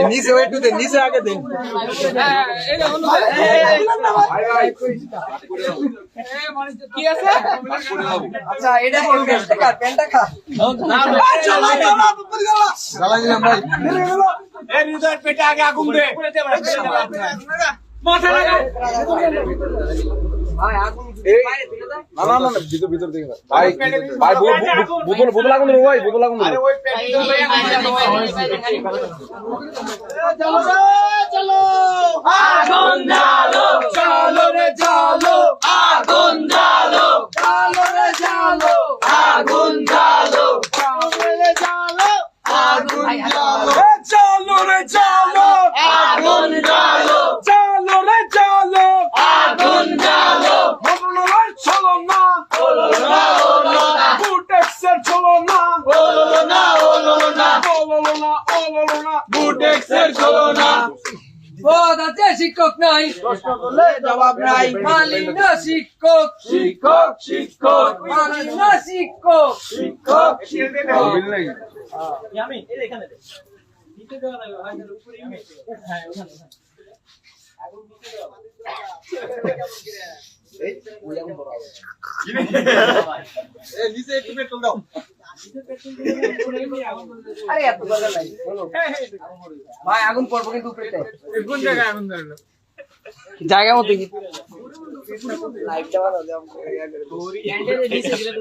নিচে একটু দেন, নিচে আগে দেন। কি আছে? আচ্ছা এটা প্যান্টটা খা জ্বালাই দিলাম ভাই। পেটে আগে আগুন দে মাথা লাগা না না না ভিতর ভিতর দিকে ভাই ভাই বোতল লাগুন দেবো ভাই, বোতল লাগুন দেবো। চলো চলো আগুন জ্বালো চলো রে জ্বালো আগুন জ্বালো চলো রে জ্বালো আগুন জ্বালো চলো রে জ্বালো আগুন জ্বালো চলো রে জ্বালো আগুন জ্বালো চলো রে জ্বালো আগুন জ্বালো চলো না হলো না হলো না বুটেক্সের চলো না হলো না হলো না হলো না হলো না বুটেক্সের চলো না ও দাদা শিক্ষক নাই প্রশ্ন করলে জবাব নাই মালি না শিক্ষক শিক্ষক শিক্ষক মালি না শিক্ষক শিক্ষক শিক্ষক আমি এই এখানে দে নিচে দেওয়া লাগবে হাতের উপরে হ্যাঁ ওখানে নিচে একটু পেট্রোল দাও। আরে এত দরকার নাই ভাই আগুন পড়বো কিন্তু উপরেতে কোন জায়গায় আগুন ধরলো জায়গা মতো লাইটটা বাড়া দাও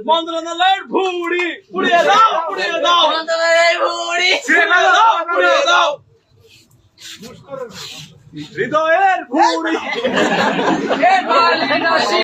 মন্ত্রণালয়ের ভুড়ি পুড়িয়ে দাও পুড়িয়ে দাও মন্ত্রণালয়ের ভুড়ি ছেড়ে দাও পুড়িয়ে দাও হৃদয়ের ভুড়ি এ মালি না